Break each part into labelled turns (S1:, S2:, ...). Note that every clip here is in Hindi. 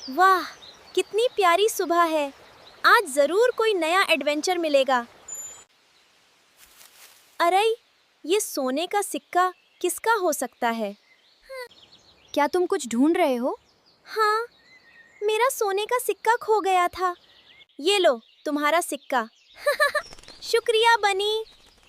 S1: वाह, कितनी प्यारी सुबह है। आज जरूर कोई नया एडवेंचर मिलेगा। अरे, ये सोने का सिक्का किसका हो सकता है?
S2: क्या तुम कुछ ढूंढ रहे हो?
S1: हाँ, मेरा सोने का सिक्का खो गया था। ये लो, तुम्हारा सिक्का। शुक्रिया बनी,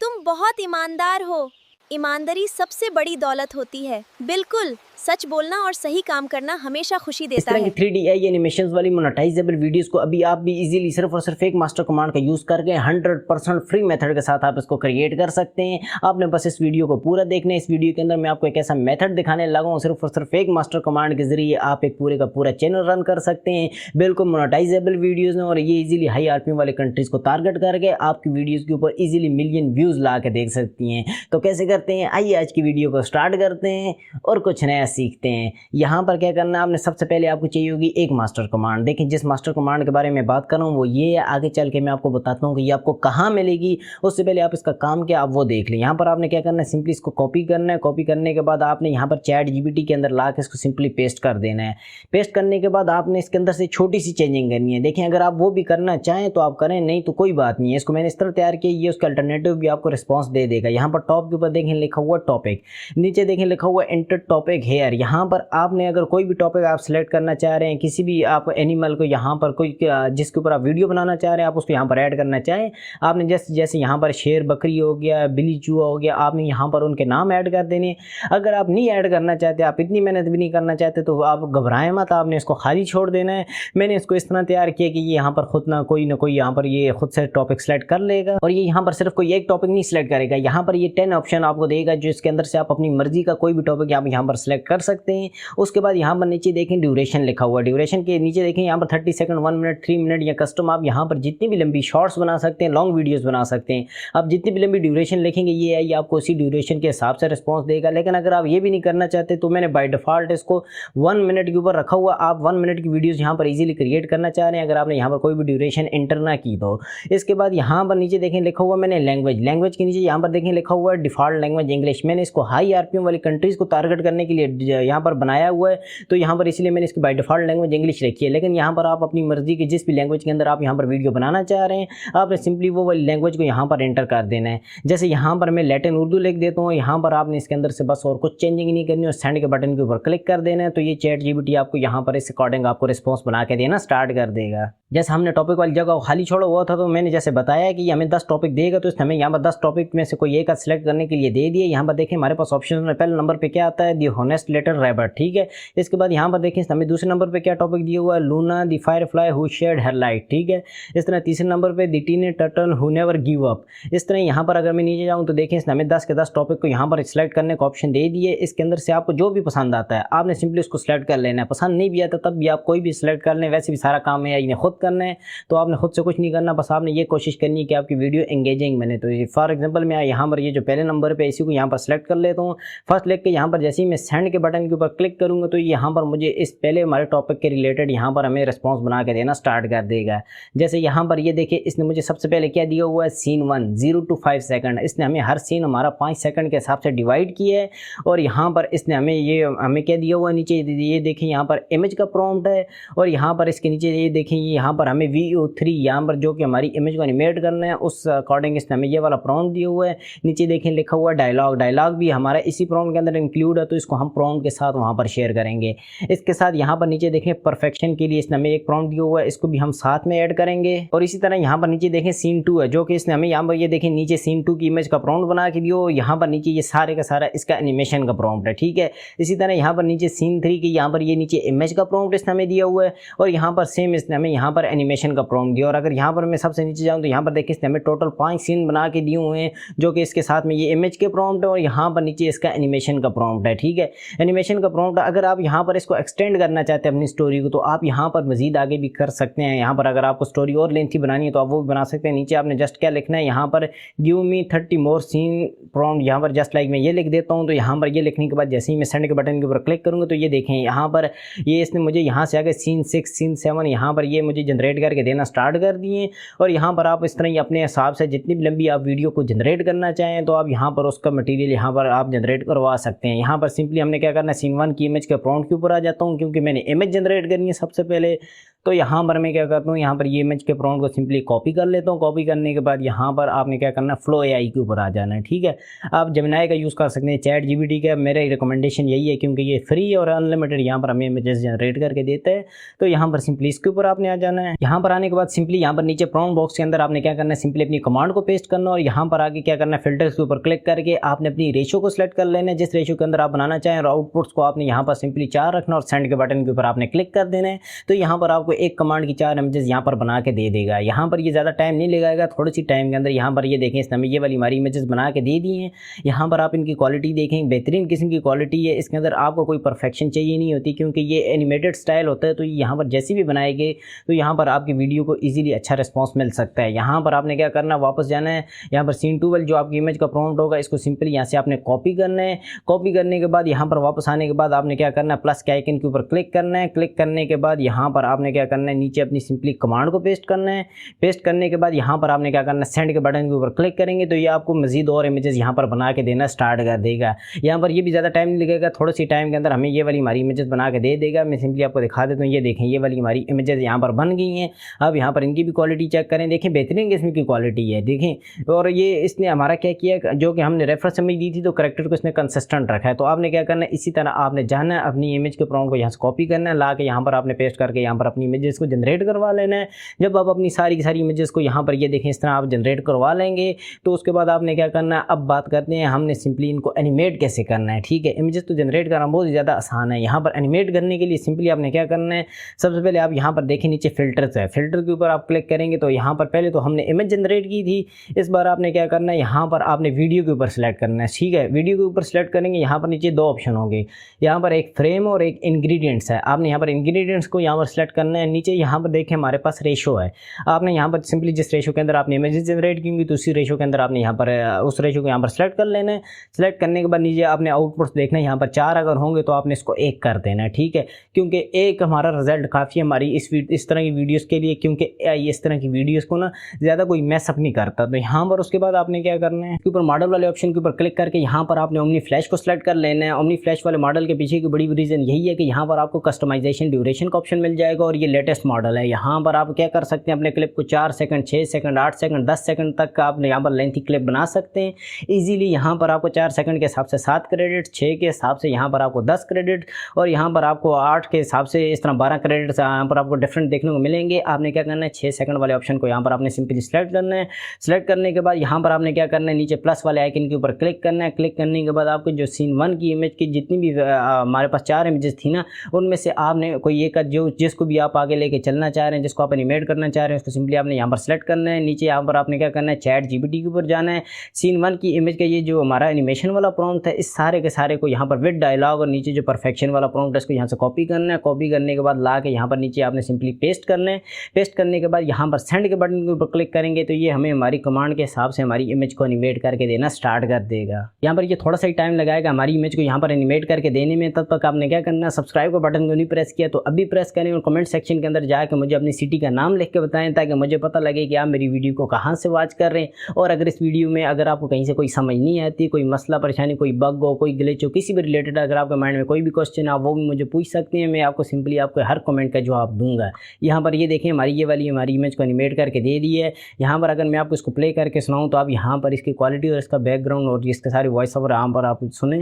S1: तुम बहुत ईमानदार हो। ईमानदारी सबसे बड़ी दौलत होती है। बिल्कुल, सच बोलना और सही काम करना हमेशा खुशी
S3: इस
S1: देता
S3: तरह की
S1: है।
S3: 3D AI एनिमेशंस वाली मोनेटाइजेबल वीडियोस को अभी आप भी इजीली सिर्फ और सिर्फ एक मास्टर कमांड का यूज करके 100% फ्री मेथड के साथ आप इसको क्रिएट कर सकते हैं। आपने बस इस वीडियो को पूरा देखना है। इस वीडियो के अंदर मैं आपको एक ऐसा मेथड दिखाने लगा हूँ, सिर्फ और सिर्फ एक मास्टर कमांड के जरिए आप एक पूरे का पूरा चैनल रन कर सकते हैं। बिल्कुल मोनेटाइजेबल वीडियोज में, और ये इजीली हाई RPM वाले कंट्रीज को टारगेट करके आपकी वीडियोज के ऊपर इजीली मिलियन व्यूज ला के देख सकती हैं। तो कैसे करते हैं, आइए आज की वीडियो को स्टार्ट करते हैं और कुछ नया सीखते हैं। यहाँ पर क्या करना है, आपने सबसे पहले आपको चाहिए होगी एक मास्टर कमांड। देखिए, जिस मास्टर कमांड के बारे में बात कर रहा हूँ वो ये है। आगे चल के मैं आपको बताता हूँ कि ये आपको कहाँ मिलेगी। उससे पहले आप इसका काम क्या आप वो देख लें। यहाँ पर आपने क्या करना है, सिंपली इसको कॉपी करना है। कॉपी करने के बाद आपने यहाँ पर ChatGPT के अंदर ला के इसको सिंपली पेस्ट कर देना है। पेस्ट करने के बाद आपने इसके अंदर से छोटी सी चेंजिंग करनी है। देखिए, अगर आप वो भी करना चाहें तो आप करें, नहीं तो कोई बात नहीं है। इसको मैंने इस तरह तैयार किया, ये उसका अल्टरनेटिव भी आपको रिस्पॉन्स दे देगा। यहाँ पर टॉप के ऊपर देखें लिखा हुआ टॉपिक, नीचे देखें लिखा हुआ एंटर टॉपिक हेयर। यहाँ पर आपने अगर कोई भी टॉपिक आप सिलेक्ट करना चाह रहे हैं, किसी भी आप एनिमल को, यहाँ पर कोई जिसके ऊपर आप वीडियो बनाना चाह रहे हैं, आप उसको यहाँ पर ऐड करना चाहें, आपने जैसे यहाँ पर शेर बकरी हो गया, बिल्ली चूहा हो गया, आपने यहाँ पर उनके नाम ऐड कर देने। अगर आप नहीं ऐड करना चाहते, आप इतनी मेहनत भी नहीं करना चाहते, तो आप घबराएं मत, आपने इसको खाली छोड़ देना है। मैंने इसको इस तरह तैयार किया कि ये यहाँ पर खुद ना कोई यहाँ पर ये खुद से टॉपिक सेलेक्ट कर लेगा, और ये यहाँ पर सिर्फ कोई एक टॉपिक नहीं सिलेक्ट करेगा। यहाँ पर ये 10 ऑप्शन आपको देगा, जो इसके अंदर से आप अपनी मर्जी का कोई भी टॉपिक आप यहाँ पर सिलेक्ट कर सकते हैं। उसके बाद यहाँ पर नीचे देखें ड्यूरेशन लिखा हुआ है। ड्यूरेशन के नीचे देखें यहाँ पर 30 सेकंड, 1 मिनट, 3 मिनट या कस्टम, आप यहाँ पर जितनी भी लंबी शॉर्ट्स बना सकते हैं, लॉन्ग वीडियोस बना सकते हैं। आप जितनी भी लंबी ड्यूरेशन लिखेंगे ये है, ये आपको उसी ड्यूरेशन के हिसाब से रिस्पॉन्स देगा। लेकिन अगर आप ये भी नहीं करना चाहते तो मैंने बाय डिफॉल्ट इसको 1 मिनट के ऊपर रखा हुआ। आप 1 मिनट की वीडियोज़ यहाँ पर ईजिली क्रिएट करना चाह रहे हैं, अगर आपने यहाँ पर कोई भी ड्यूरेशन एंटर ना की तो। इसके बाद यहाँ पर नीचे देखें लिखा हुआ मैंने लैंग्वेज, लैंग्वेज के नीचे यहाँ पर देखें लिखा हुआ है डिफॉल्ट लैंग्वेज इंग्लिश। मैंने इसको हाई RPM वाली कंट्रीज़ को टारगेट करने के लिए यहाँ पर बनाया हुआ है, तो यहाँ पर इसलिए मैंने इसकी बाय डिफॉल्ट लैंग्वेज इंग्लिश रखी है। लेकिन यहाँ पर आप अपनी मर्जी की जिस भी लैंग्वेज के अंदर आप यहाँ पर वीडियो बनाना चाह रहे हैं, आपने सिंपली वो वाली लैंग्वेज को यहाँ पर एंटर कर देना है। जैसे यहाँ पर मैं लैटिन उर्दू लिख देता हूँ, यहाँ पर आपने इसके अंदर से बस और कुछ चेंजिंग नहीं करनी, और सेंड के बटन के ऊपर क्लिक कर देना है। तो ये ChatGPT आपको यहाँ पर इस अकॉर्डिंग आपको रिस्पॉन्स बना के देना स्टार्ट कर देगा। जैसे हमने टॉपिक वाली जगह खाली छोड़ा हुआ था, तो मैंने जैसे बताया कि हमें 10 टॉपिक देगा, तो इसने हमें यहाँ पर 10 टॉपिक में से कोई एक सिलेक्ट करने के लिए दे दिए। यहाँ पर देखें हमारे पास ऑप्शन में पहले नंबर पे क्या आता है, दी हॉनेस्ट लेटर रैबिट, ठीक है। इसके बाद यहाँ पर देखें हमें दूसरे नंबर पे क्या टॉपिक दिया हुआ है, Luna the firefly who shared her light, ठीक है। इस तरह तीसरे नंबर पे the teenage turtle who never give up. इस तरह यहाँ पर अगर मैं नीचे जाऊँ तो देखें इसने हमें 10 के 10 टॉपिक को यहाँ पर सिलेक्ट करने का ऑप्शन दे दिए। इसके अंदर से आपको जो भी पसंद आता है आपने सिंपली उसको सिलेक्ट कर लेना है। पसंद नहीं भी आता तब भी आप कोई भी सिलेक्ट कर लें, वैसे भी सारा काम है इन्हें खुद करना है, तो आपने खुद से कुछ नहीं करना, बस आपने ये कोशिश करनी है कि आपकी वीडियो एंगेजिंग बने। तो फॉर एग्जांपल मैं यहाँ पर ये जो पहले नंबर पे इसी को यहाँ पर सिलेक्ट कर लेता हूँ। फर्स्ट लिख के यहाँ पर जैसे ही मैं सेंड के बटन के ऊपर क्लिक करूँगा तो यहाँ पर मुझे इस पहले हमारे टॉपिक के रिलेटेड यहाँ पर हमें रिस्पॉन्स बना के देना स्टार्ट कर देगा। जैसे यहाँ पर ये देखिए इसने मुझे सबसे पहले क्या दिया हुआ है, सीन 1 0 to 5 सेकंड। इसने हमें हर सीन हमारा 5 सेकंड के हिसाब से डिवाइड किया है। और यहाँ पर इसने हमें क्या दिया हुआ है, नीचे ये देखें यहाँ पर इमेज का प्रॉम्प्ट है, और यहाँ पर इसके नीचे ये देखें यहाँ पर हमें VO3 यहाँ पर जो कि हमारी इमेज को एनिमेट करना है, उस अकॉर्डिंग इसने हमें ये वाला प्रॉम्प्ट दिया हुआ है। नीचे देखें लिखा हुआ डायलॉग, डायलॉग भी हमारा इसी प्रॉम्प्ट के अंदर इंक्लूड है, तो इसको हम प्रॉम्प्ट के साथ वहाँ पर शेयर करेंगे। इसके साथ यहाँ पर नीचे देखें परफेक्शन के लिए इसने हमें एक प्रॉम्प्ट दिया हुआ है, इसको भी हम साथ में ऐड करेंगे। और इसी तरह यहाँ पर नीचे देखें सीन 2 है, जो कि इसने हमें यहाँ पर ये देखें नीचे सीन 2 की इमेज का प्रॉम्प्ट बना के दिया। यहाँ पर नीचे ये सारे का सारा इसका एनिमेशन का प्रॉम्प्ट है, ठीक है। इसी तरह यहाँ पर नीचे सीन 3 की यहाँ पर ये नीचे इमेज का प्रॉम्प्ट इसने हमें दिया हुआ है, और यहाँ पर सेम इसने हमें यहाँ पर एनिमेशन का प्रॉम्प्ट दिया। और अगर यहाँ पर मैं सबसे नीचे जाऊँ तो यहाँ पर देखिए इसने हमें टोटल 5 सीन बना के दिए हुए हैं, जो कि इसके साथ में ये इमेज के प्रॉम्प्ट है, और यहाँ पर नीचे इसका एनिमेशन का प्रॉम्प्ट है, ठीक है। एनिमेशन का प्रॉम्प्ट अगर आप यहाँ पर इसको एक्सटेंड करना चाहते हैं अपनी स्टोरी को, तो आप यहाँ पर मजीद आगे भी कर सकते हैं। यहाँ पर अगर आपको स्टोरी और लेंथी बनानी है तो आप वो भी बना सकते हैं। नीचे आपने जस्ट क्या लिखना है, यहाँ पर गिव मी 30 मोर सीन प्रॉम्प्ट, यहाँ पर जस्ट लाइक मैं ये लिख देता हूँ। तो यहाँ पर ये लिखने के बाद जैसे ही मैं सेंड के बटन के ऊपर क्लिक करूँगा तो ये देखें यहाँ पर ये इसने मुझे यहाँ से आगे सीन 6 सीन 7 यहाँ पर ये मुझे जनरेट करके देना स्टार्ट कर दिए। और यहाँ पर आप इस तरह ही अपने हिसाब से जितनी भी लंबी आप वीडियो को जनरेट करना चाहें तो आप यहाँ पर उसका मटेरियल यहाँ पर आप जनरेट करवा सकते हैं। यहाँ पर सिंपली हमने क्या करना है, सीन 1 की इमेज के प्रॉम्प्ट के ऊपर आ जाता हूँ क्योंकि मैंने इमेज जनरेट करनी है सबसे पहले। तो यहाँ पर मैं क्या करता हूँ, यहाँ पर ये इमेज के प्रॉम्प्ट को सिंपली कॉपी कर लेता हूँ। कॉपी करने के बाद यहाँ पर आपने क्या करना है, फ्लो एआई के ऊपर आ जाना है। ठीक है, आप जेमिनी का यूज़ कर सकते हैं, चैट जीपीटी का मेरा रिकमेंडेशन यही है क्योंकि ये फ्री और अनलिमिटेड यहाँ पर हमें इमेजेस जनरेट करके देता है। तो यहाँ पर सिंपली इसके ऊपर आपने आ जाना है। यहाँ पर आने के बाद सिंपली यहाँ पर नीचे प्रॉम्प्ट बॉक्स के अंदर आपने क्या करना है, सिंपली अपनी कमांड को पेस्ट करना और यहाँ पर आगे क्या करना है, फिल्टर्स के ऊपर क्लिक करके आपने अपनी रेशो को सिलेक्ट कर लेना है, जिस रेशो के अंदर आप बनाना चाहें, और आउटपुट्स को आपने यहाँ पर सिंपली 4 रखना और सेंड के बटन के ऊपर आपने क्लिक कर देना है। तो यहाँ पर आपको एक कमांड की 4 इमेजेस यहाँ पर बना के दे देगा। यहाँ पर ये ज़्यादा टाइम नहीं लगाएगा, थोड़ी सी टाइम के अंदर यहाँ पर ये देखें इसने ये वाली हमारी इमेजेस बना के दे दी हैं। यहाँ पर आप इनकी क्वालिटी देखें, बेहतरीन किस्म की क्वालिटी है। इसके अंदर आपको कोई परफेक्शन चाहिए नहीं होती क्योंकि ये एनिमेटेड स्टाइल होता है। तो यहाँ पर जैसे भी बनाएंगे तो यहाँ पर आपकी वीडियो को ईजिली अच्छा रिस्पॉन्स मिल सकता है। यहाँ पर आपने क्या करना है, वापस जाना है। यहाँ पर सीन 2 वाली जो आपकी इमेज का प्रॉम्प्ट होगा इसको सिंपली यहाँ से आपने कॉपी करना है। कॉपी करने के बाद यहाँ पर वापस आने के बाद आपने क्या करना है, प्लस के आइकन के ऊपर क्लिक करना है। क्लिक करने के बाद यहाँ पर आपने क्या करना है, नीचे अपनी सिंपली कमांड को पेस्ट करना है। पेस्ट करने के बाद यहाँ पर आपने क्या करना है, सेंड के बटन के ऊपर क्लिक करेंगे तो ये आपको मजीद और इमेजेस यहाँ पर बना के देना स्टार्ट कर देगा। यहाँ पर ये भी ज़्यादा टाइम नहीं लगेगा, थोड़ी सी टाइम के अंदर हमें ये वाली हमारी इमेजेस बना के दे देगा। मैं सिंपली आपको दिखा देता हूँ, ये देखें ये वाली हमारी इमेजेस यहाँ पर बन गई हैं। अब यहाँ पर इनकी भी क्वालिटी चेक करें, देखें बेहतरीन किस्म की क्वालिटी है देखें। और ये इसने हमारा क्या किया, जो कि हमने रेफरेंस इमेज दी थी तो करेक्टर को इसने कंसिस्टेंट रखा है। तो आपने क्या करना है, इसी तरह आपने जाना है अपनी इमेज के प्रॉम्प्ट को यहाँ से कॉपी करना है, ला के यहाँ पर आपने पेस्ट करके यहाँ पर अपनी इमेजेस को जनरेट करवा लेना है। जब आप अपनी सारी की सारी इमेजेस को यहाँ पर ये देखें इस तरह आप जनरेट करवा लेंगे तो उसके बाद आपने क्या करना है, अब बात करते हैं हमने सिंपली इनको एनिमेट कैसे करना है। ठीक है, इमेजेस तो जनरेट करना बहुत ज़्यादा आसान है। यहाँ पर एनिमेट करने के लिए सिंपली आपने क्या करना है, सबसे पहले आप यहाँ पर देखें नीचे फिल्टर्स है, फिल्टर के ऊपर आप क्लिक करेंगे तो यहाँ पर पहले तो हमने इमेज जनरेट की थी, इस बार आपने क्या करना है, यहाँ पर आपने वीडियो के ऊपर सेलेक्ट करना है। ठीक है, वीडियो के ऊपर सेलेक्ट करेंगे, यहाँ पर नीचे 2 ऑप्शन होंगे, यहाँ पर एक फ्रेम और एक इंग्रेडिएंट्स है। आपने यहाँ पर इंग्रेडिएंट्स को यहाँ पर सेलेक्ट करना है। नीचे यहाँ पर देखें हमारे पास रेशो है, आपने यहाँ पर सिंपली जिस रेशो के अंदर आपने इमेजेस जनरेट की होंगी तो उसी रेशो के अंदर आपने यहाँ पर उस रेशो को यहाँ पर सेलेक्ट कर लेना है। सेलेक्ट करने के बाद नीचे आपने आउटपुट्स देखना है, यहाँ पर 4 अगर होंगे तो आपने इसको 1 कर देना है। ठीक है, क्योंकि एक हमारा रिजल्ट काफ़ी है हमारी इस तरह की वीडियोस के लिए, क्योंकि इस तरह की वीडियोस को ना ज़्यादा कोई मैसअप नहीं करता। तो यहाँ पर उसके बाद आपने क्या करना है, ऊपर मॉडल वाले ऑप्शन के ऊपर क्लिक करके यहाँ पर आपने ओमनी फ्लैश को सिलेक्ट कर लेना है। ओमनी फ्लैश वाले मॉडल के पीछे की बड़ी रीज़न यही है कि यहाँ पर आपको कस्टमाइजेशन ड्यूरेशन का ऑप्शन मिल जाएगा और ये लेटेस्ट मॉडल है। यहाँ पर आप क्या कर सकते हैं, अपने क्लिप को 4 सेकंड, 6 सेकंड, 8 सेकंड, 10 सेकंड तक का आप यहाँ पर लेंथी क्लिप बना सकते हैं इजीली। यहाँ पर आपको 4 सेकंड के हिसाब से 7 क्रेडिट, 6 के हिसाब से यहाँ पर आपको 10 क्रेडिट और यहाँ पर आपको 8 के हिसाब से इस तरह 12 क्रेडिट यहाँ पर आपको डिफरेंट देखने को मिलेंगे। आपने क्या करना है, 6 सेकंड वाले ऑप्शन को यहाँ पर आपने सिंपली सेलेक्ट करना है। सेलेक्ट करने के बाद यहाँ पर आपने क्या करना है, नीचे प्लस वाले आइकन के ऊपर क्लिक करना है। क्लिक करने के बाद आपको जो सीन 1 की इमेज की जितनी भी हमारे पास 4 इमेजेस थी ना, उनमें से आपने कोई एक जो जिसको भी आप आगे लेके चलना चाह रहे हैं, जिसको आप एनिमेट करना चाह रहे हैं, उसको सिंपली आपने यहाँ पर सेलेक्ट करना है। नीचे यहाँ पर आपने क्या करना है, चैट जीपीटी के ऊपर जाना है। सीन 1 की इमेज का ये जो हमारा एनिमेशन वाला प्रॉम्प्ट है, इस सारे के सारे को यहाँ पर विद डायलॉग और नीचे जो परफेक्शन वाला प्रॉम्प्ट है इसको यहाँ से कॉपी करना है। कॉपी करने के बाद ला के यहाँ पर नीचे आपने सिंपली पेस्ट करना है। पेस्ट करने के बाद यहाँ पर सेंड के बटन के ऊपर क्लिक करेंगे तो ये हमें हमारी कमांड के हिसाब से हमारी इमेज को एनिमेट करके देना स्टार्ट कर देगा। यहाँ पर ये थोड़ा सा ही टाइम लगाएगा हमारी इमेज को यहाँ पर एनिमेट करके देने में। तब तक आपने क्या करना है, सब्सक्राइब का बटन को नहीं प्रेस किया तो अभी प्रेस करें और कमेंट सेक्शन के अंदर जाकर मुझे अपनी सिटी का नाम लिख के बताएं ताकि मुझे पता लगे कि आप मेरी वीडियो को कहाँ से वॉच कर रहे हैं। और अगर इस वीडियो में अगर आपको कहीं से कोई समझ नहीं आती, कोई मसला परेशानी, कोई बग हो, कोई ग्लिच हो, किसी भी रिलेटेड अगर आपके माइंड में कोई भी क्वेश्चन है आप वो भी मुझे पूछ सकते हैं। मैं आपको सिंपली आपको हर कमेंट का जवाब दूंगा। यहाँ पर ये देखें हमारी ये वाली हमारी इमेज को एनिमेट करके दे दी है। यहाँ पर अगर मैं आपको इसको प्ले करके सुनाऊँ तो आप यहाँ पर इसकी क्वालिटी और इसका बैकग्राउंड और इसके सारे वॉइस ओवर यहाँ पर आप सुने।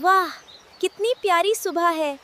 S1: वाह, कितनी प्यारी सुबह है,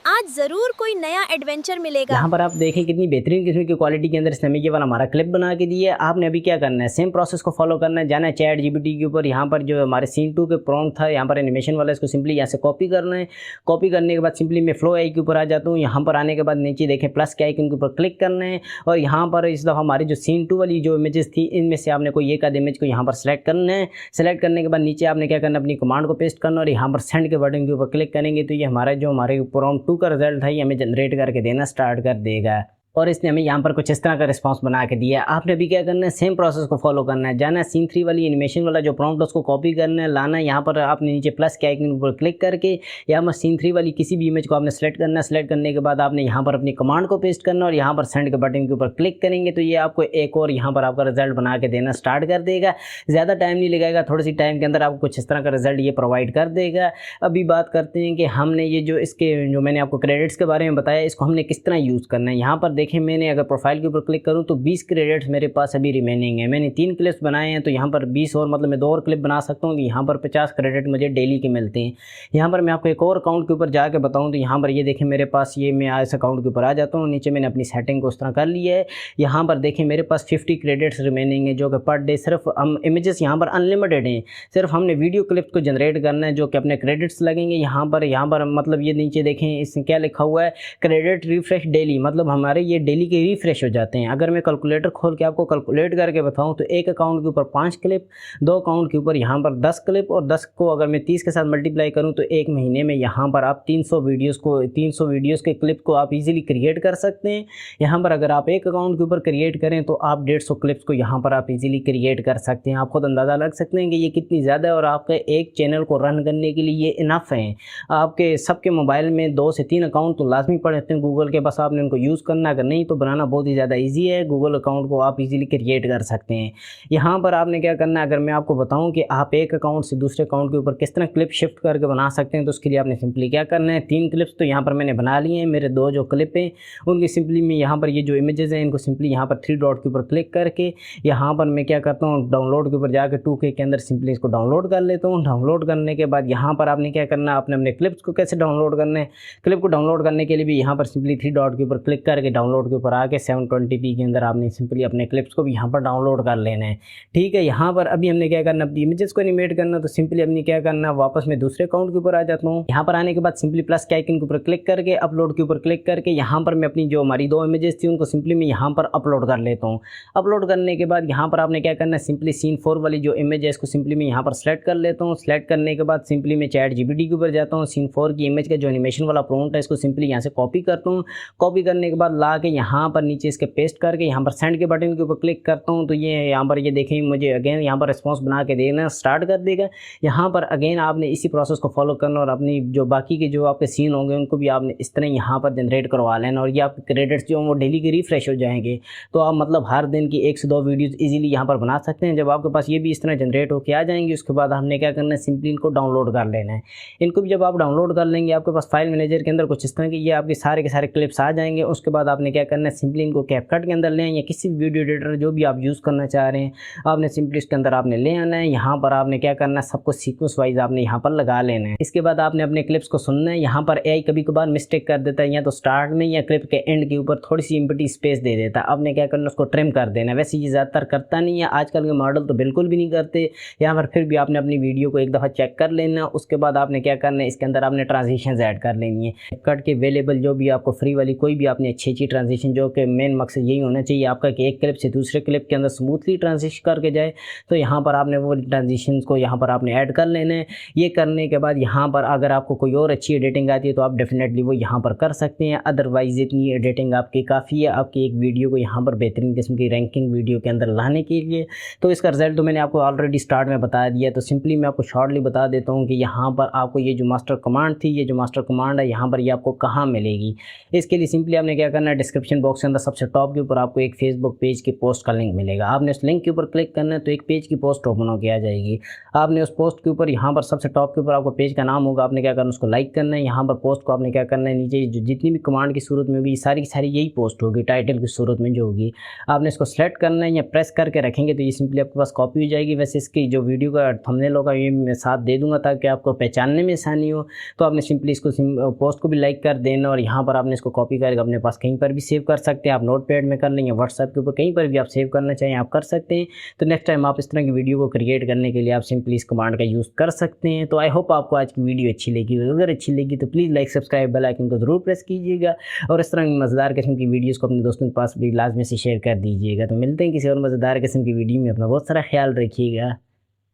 S1: आज जरूर कोई नया एडवेंचर मिलेगा।
S3: यहाँ पर आप देखें कितनी बेहतरीन किस्म की क्वालिटी के अंदर इसने हमें ये वाला हमारा क्लिप बना के दिया है। आपने अभी क्या करना है, सेम प्रोसेस को फॉलो करना है। जाना है चैट जीपीटी के ऊपर, यहाँ पर जो हमारे सीन 2 के प्रॉम्प्ट था यहाँ पर एनिमेशन वाला, इसको सिंपली यहाँ से कॉपी करना है। कॉपी करने के बाद सिंपली मैं फ्लो एआई के ऊपर आ जाता हूँ। यहाँ पर आने के बाद नीचे देखें प्लस के आइकन के ऊपर क्लिक करना है और यहाँ पर इस दफ़ा हमारी जो सीन 2 वाली जो इमेजेस थी इनमें से आपने कोई एक आध इमेज को यहाँ पर सेलेक्ट करना है। सेलेक्ट करने के बाद नीचे आपने क्या करना है, अपनी कमांड को पेस्ट करना और यहाँ पर सेंड के बटन के ऊपर क्लिक करेंगे तो ये हमारा जो हमारे प्रॉम्प्ट 2 का रिजल्ट है ये हमें जनरेट करके देना स्टार्ट कर देगा। और इसने हमें यहाँ पर कुछ इस तरह का रिस्पांस बना के दिया है। आपने भी क्या करना है, सेम प्रोसेस को फॉलो करना है। जाना है सीन 3 वाली एनिमेशन वाला जो प्रॉम्प्ट उसको कॉपी करना है, लाना है यहाँ पर आपने नीचे प्लस के आइकन पर क्लिक करके यहाँ पर सीन 3 वाली किसी भी इमेज को आपने सेलेक्ट करना है। सेलेक्ट करने के बाद आपने यहाँ पर अपनी कमांड को पेस्ट करना और यहाँ पर सेंड के बटन के ऊपर क्लिक करेंगे तो ये आपको एक और यहाँ पर आपका रिजल्ट बना के देना स्टार्ट कर देगा। ज़्यादा टाइम नहीं लगेगा, थोड़ी सी टाइम के अंदर आपको कुछ इस तरह का रिजल्ट ये प्रोवाइड कर देगा। अभी बात करते हैं कि हमने ये जो इसके जो मैंने आपको क्रेडिट्स के बारे में बताया इसको हमने किस तरह यूज़ करना है। यहाँ पर देखें, मैंने अगर प्रोफाइल के ऊपर क्लिक करूँ तो 20 क्रेडिट्स मेरे पास अभी रिमेनिंग है। मैंने 3 क्लिप्स बनाए हैं तो यहाँ पर 20 और मतलब मैं 2 और क्लिप बना सकता हूँ। यहाँ पर 50 क्रेडिट मुझे डेली के मिलते हैं। यहाँ पर मैं आपको एक और अकाउंट के ऊपर जाके बताऊँ तो यहाँ पर ये देखें मेरे पास ये मैं इस अकाउंट के ऊपर आ जाता हूँ। नीचे मैंने अपनी सेटिंग को उस तरह कर लिया है। यहाँ पर देखें मेरे पास 50 क्रेडिट्स रिमेनिंग है जो कि पर डे सिर्फ हम इमेजेस यहाँ पर अनलिमिटेड हैं। सिर्फ हमने वीडियो क्लिप्स को जनरेट करना है जो कि अपने क्रेडिट्स लगेंगे। यहाँ पर मतलब ये नीचे देखें इसमें क्या लिखा हुआ है, क्रेडिट रिफ्रेश डेली, मतलब हमारे ये डेली के रिफ्रेश हो जाते हैं। अगर मैं कैलकुलेटर खोल के आपको कैलकुलेट करके बताऊँ तो एक अकाउंट के ऊपर 5 क्लिप, 2 अकाउंट के ऊपर यहाँ पर 10 क्लिप और 10 को अगर मैं 30 के साथ मल्टीप्लाई करूँ तो एक महीने में यहाँ पर आप 300 वीडियोज़ के क्लिप को आप इजीली क्रिएट कर सकते हैं। यहाँ पर अगर आप एक अकाउंट के ऊपर क्रिएट करें तो आप 150 क्लिप्स को यहाँ पर आप इजीली क्रिएट कर सकते हैं। आप खुद अंदाज़ा लग सकते हैं कि ये कितनी ज़्यादा है और आपके एक चैनल को रन करने के लिए ये इनफ है। आपके सबके मोबाइल में 2 से 3 अकाउंट तो लाजमी पड़ते हैं गूगल के, बस आपने उनको यूज़ करना, अगर नहीं तो बनाना बहुत ही ज़्यादा ईजी है। गूगल अकाउंट को आप इजीली क्रिएट कर सकते हैं। यहाँ पर आपने क्या करना है, अगर मैं आपको बताऊँ कि आप एक अकाउंट से दूसरे अकाउंट के ऊपर किस तरह क्लिप शिफ्ट करके बना सकते हैं तो उसके लिए आपने सिंपली क्या करना है, 3 क्लिप्स तो यहाँ पर मैंने बना लिए हैं। मेरे 2 जो क्लिप हैं उनकी सिंपली मैं यहाँ पर ये जो इमेजेस हैं इनको सिंपली यहाँ पर 3 डॉट के ऊपर क्लिक करके यहाँ पर मैं क्या करता हूँ, डाउनलोड के ऊपर जाकर 2K के अंदर सिंपली इसको डाउनलोड कर लेता हूँ। डाउनलोड करने के बाद यहाँ पर आपने क्या करना है, आपने अपने क्लिप्स को कैसे डाउनलोड करना है, क्लिप को डाउनलोड करने के लिए भी यहाँ पर सिंपली 3 डॉट के ऊपर क्लिक करके डाउनलोड के ऊपर आके 720p के अंदर आपने सिंपली अपने क्लिप्स को भी यहाँ पर डाउनलोड कर लेना है। ठीक है, यहाँ पर अभी हमने क्या करना, अपनी इमेजेस को एनिमेट करना, तो सिंपली अपनी क्या करना, वापस मैं दूसरे अकाउंट के ऊपर आ जाता हूँ। यहाँ पर आने के बाद सिंपली प्लस के आइकन के ऊपर क्लिक करके अपलोड के ऊपर क्लिक करके यहाँ पर मैं अपनी जो हमारी 2 इमेजेस थी उनको सिंपली मैं यहाँ पर अपलोड कर लेता हूँ। अपलोड करने के बाद यहाँ पर आपने क्या करना है, सिंपली सीन 4 वाली जो इमेज है इसको सिंपली मैं यहाँ पर सेलेक्ट कर लेता हूँ। सेलेक्ट करने के बाद सिंपली मैं ChatGPT के ऊपर जाता हूँ। सीन 4 की इमेज का जो एनिमेशन वाला प्रॉम्प्ट है इसको सिंपली यहाँ से कॉपी करता हूँ। कॉपी करने के बाद ला के यहाँ पर नीचे इसके पेस्ट करके यहाँ पर सेंड के बटन के ऊपर क्लिक करता हूँ तो ये यहाँ पर ये देखें मुझे अगेन यहाँ पर रिस्पॉन्स बना के देना स्टार्ट कर देगा। यहाँ पर अगेन आपने इसी प्रोसेस को फॉलो करना और अपनी जो बाकी के जो आपके सीन होंगे उनको भी आपने इस तरह यहाँ पर जनरेट करवा लेना और ये आपके क्रेडिट्स जो वो डेली के रिफ्रेश हो जाएंगे। तो आप मतलब हर दिन की 1 से 2 वीडियोज़ इजीली यहाँ पर बना सकते हैं। जब आपके पास ये भी इस तरह जनरेट होकर आ जाएंगे उसके बाद हमने क्या करना है, सिंपली इनको डाउनलोड कर लेना है। इनको भी जब आप डाउनलोड कर लेंगे आपके पास फाइल मैनेजर के अंदर कुछ इस तरह के ये आपके सारे के सारे क्लिप्स आ जाएंगे। उसके बाद आपने क्या करना है, सिंपली इनको कैपकट के अंदर ले आए या किसी भी वीडियो एडिटर जो भी आप यूज़ करना चाह रहे हैं आपने सिंपली इसके अंदर आपने ले आना है। यहाँ पर आपने क्या करना है, सबको सीक्वेंस वाइज आपने यहाँ पर लगा लेना है। इसके बाद आपने अपने क्लिप्स को सुनना है। यहाँ पर AI कभी कभार मिस्टेक कर देता है, या तो स्टार्ट में या क्लिप के एंड के ऊपर थोड़ी सी एम्प्टी स्पेस दे देता है। आपने क्या करना है, उसको ट्रिम कर देना है। वैसे ये ज़्यादातर करता नहीं है, आजकल के मॉडल तो बिल्कुल भी नहीं करते। यहाँ पर फिर भी आपने अपनी वीडियो को एक दफ़ा चेक कर लेना। उसके बाद आपने क्या करना है, इसके अंदर आपने ट्रांजिशन ऐड कर लेनी है। कट के अवेलेबल जो भी आपको फ्री वाली कोई भी आपने अच्छी ट्रांजिशन, जो कि मेन मकसद यही होना चाहिए आपका कि एक क्लिप से दूसरे क्लिप के अंदर स्मूथली ट्रांजिशन करके जाए। तो यहाँ पर आपने वो ट्रांजिशन को यहाँ पर आपने ऐड कर लेना है। ये करने के बाद यहाँ पर अगर आपको कोई और अच्छी एडिटिंग आती है तो आप डेफिनेटली वो यहाँ पर कर सकते हैं। अदरवाइज़ इतनी एडिटिंग आपकी काफ़ी है आपकी एक वीडियो को यहाँ पर बेहतरीन किस्म की रैंकिंग वीडियो के अंदर लाने के लिए। तो इसका रिजल्ट तो मैंने आपको ऑलरेडी स्टार्ट में बता दिया। तो सिंपली मैं आपको शॉर्टली बता देता हूँ कि यहाँ पर आपको ये जो मास्टर कमांड थी, ये जो मास्टर कमांड है यहाँ पर ये आपको कहाँ मिलेगी। इसके लिए सिंपली आपने क्या करना है, डिस्क्रिप्शन बॉक्स के अंदर सबसे टॉप के ऊपर आपको एक फेसबुक पेज की पोस्ट का लिंक मिलेगा। आपने उस लिंक के ऊपर क्लिक करना है तो एक पेज की पोस्ट ओपन होकर आ जाएगी। आपने उस पोस्ट के ऊपर यहाँ पर सबसे टॉप के ऊपर आपको पेज का नाम होगा, आपने क्या करना है, उसको लाइक करना है। यहाँ पर पोस्ट को आपने क्या करना है, नीचे जितनी भी कमांड की सूरत में भी सारी की सारी यही पोस्ट होगी, टाइटल की सूरत में जो होगी आपने इसको सेलेक्ट करना है या प्रेस करके रखेंगे तो ये सिंपली आपके पास कॉपी हो जाएगी। वैसे इसकी जो वीडियो का थंबनेल होगा ये मैं साथ दे दूंगा ताकि आपको पहचानने में आसानी हो। तो आपने सिंपली इसको पोस्ट को भी लाइक कर देना और यहाँ पर आपने इसको कॉपी करके अपने पास कहीं पर भी सेव कर सकते हैं। आप नोटपैड में कर लें या व्हाट्सएप के ऊपर कहीं पर भी आप सेव करना चाहें आप कर सकते हैं। तो नेक्स्ट टाइम आप इस तरह की वीडियो को क्रिएट करने के लिए आप सिंपली इस कमांड का यूज़ कर सकते हैं। तो आई होप आपको आज की वीडियो अच्छी लगी। अगर अच्छी लगी तो please like subscribe bell icon को ज़रूर प्रेस कीजिएगा और इस तरह की मज़ेदार किस्म की वीडियोज़ को अपने दोस्तों के पास भी लाजमी से शेयर कर दीजिएगा। तो मिलते हैं किसी और मज़ेदार किस्म की वीडियो में। अपना बहुत सारा ख्याल रखिएगा।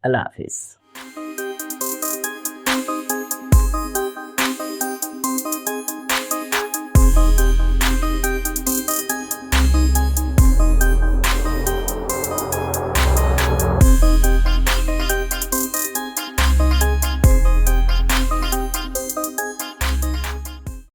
S3: अल्लाह हाफिज़।